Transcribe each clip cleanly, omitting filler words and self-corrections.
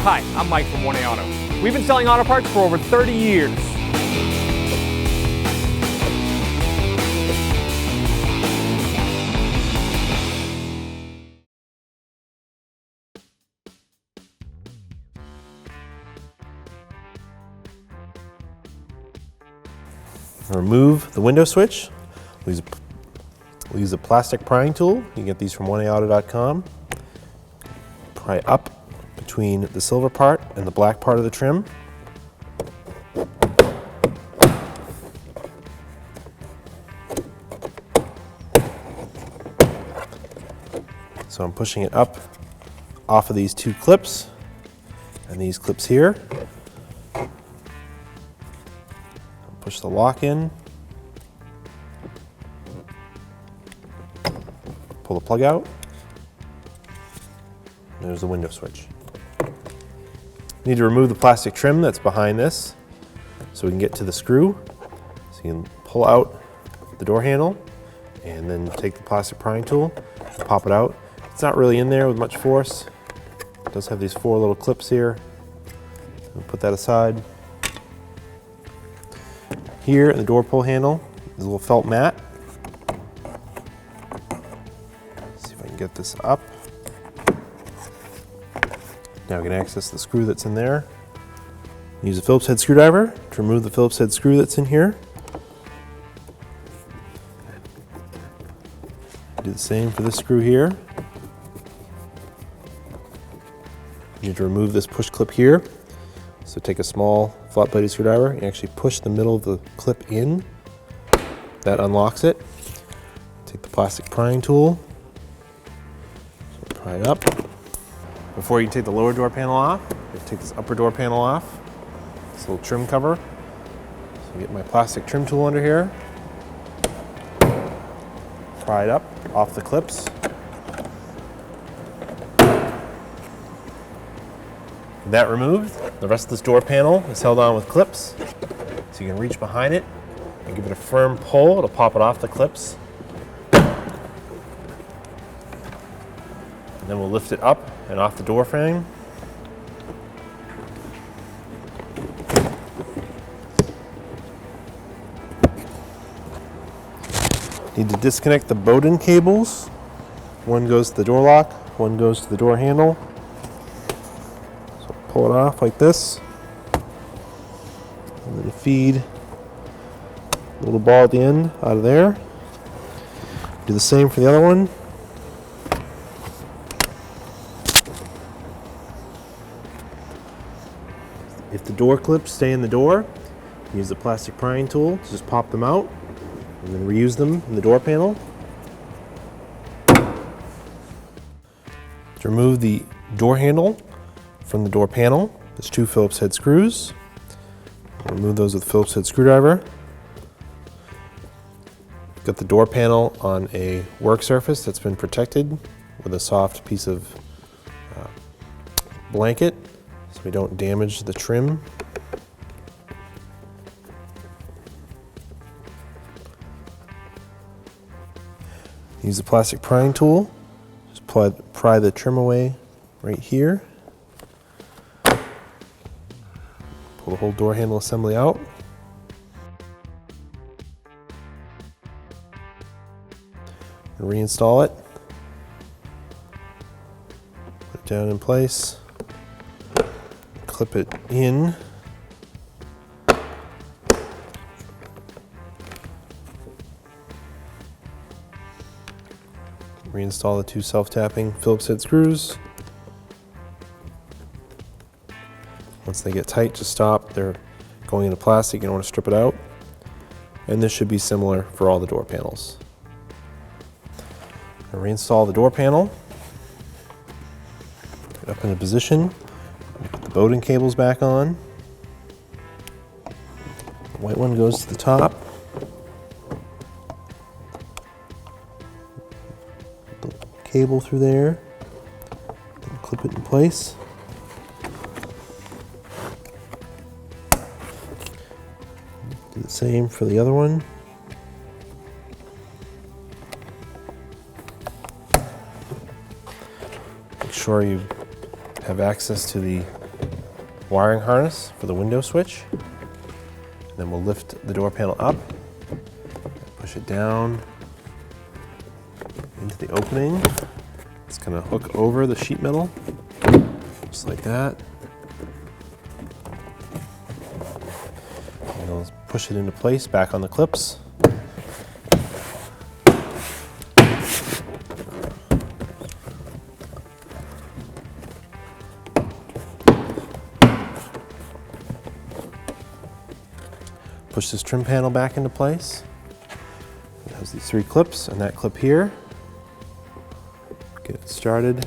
Hi, I'm Mike from 1A Auto. We've been selling auto parts for over 30 years. Remove the window switch. We'll use a plastic prying tool. You can get these from 1aauto.com. Pry up between the silver part and the black part of the trim. So I'm pushing it up off of these two clips and these clips here. Push the lock in, pull the plug out, there's the window switch. Need to remove the plastic trim that's behind this so we can get to the screw. So you can pull out the door handle and then take the plastic prying tool, pop it out. It's not really in there with much force. It does have these 4 little clips here. We'll put that aside. Here in the door pull handle is a little felt mat. Let's see if I can get this up. Now we can access the screw that's in there. Use a Phillips head screwdriver to remove the Phillips head screw that's in here. Do the same for this screw here. You need to remove this push clip here. So take a small flat bladed screwdriver and actually push the middle of the clip in. That unlocks it. Take the plastic prying tool, pry it up. Before you take the lower door panel off, you take this upper door panel off. This little trim cover. So I get my plastic trim tool under here. Pry it up off the clips. That removed, the rest of this door panel is held on with clips. So you can reach behind it and give it a firm pull. It'll pop it off the clips. And then we'll lift it up and off the door frame. Need to disconnect the Bowden cables. One goes to the door lock, one goes to the door handle. Pull it off like this, and then feed a little ball at the end out of there. Do the same for the other one. If the door clips stay in the door, use the plastic prying tool to just pop them out and then reuse them in the door panel. To remove the door handle from the door panel, there's 2 Phillips head screws. Remove those with a Phillips head screwdriver. Got the door panel on a work surface that's been protected with a soft piece of blanket so we don't damage the trim. Use the plastic prying tool. Just pry the trim away right here. Pull the whole door handle assembly out. And reinstall it. Put it down in place. Clip it in. Reinstall the 2 self-tapping Phillips head screws. Once they get tight, just stop. They're going into plastic, you don't want to strip it out. And this should be similar for all the door panels. I'll reinstall the door panel. Get it up into position. Put the Bowden cables back on. The white one goes to the top. Put the cable through there. Then clip it in place. Do the same for the other one. Make sure you have access to the wiring harness for the window switch. And then we'll lift the door panel up, push it down into the opening. It's going to hook over the sheet metal, just like that. And we'll push it into place back on the clips. Push this trim panel back into place. It has these 3 clips and that clip here. Get it started.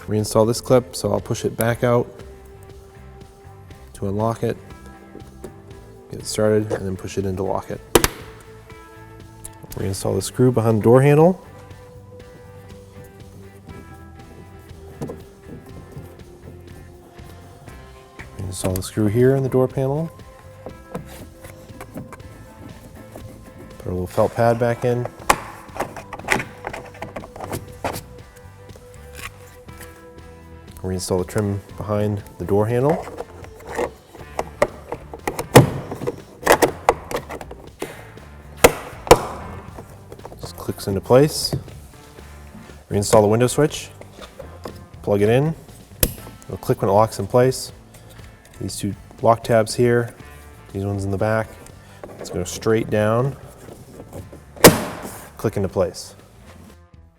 Reinstall this clip, so I'll push it back out to unlock it, get it started, and then push it in to lock it. Reinstall the screw behind the door handle. Reinstall the screw here in the door panel. Put a little felt pad back in. Reinstall the trim behind the door handle. Clicks into place. Reinstall the window switch. Plug it in. It'll click when it locks in place. These 2 lock tabs here, these ones in the back. It's going to go straight down. Click into place.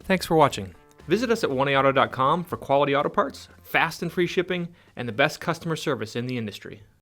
Thanks for watching. Visit us at oneauto.com for quality auto parts, fast and free shipping, and the best customer service in the industry.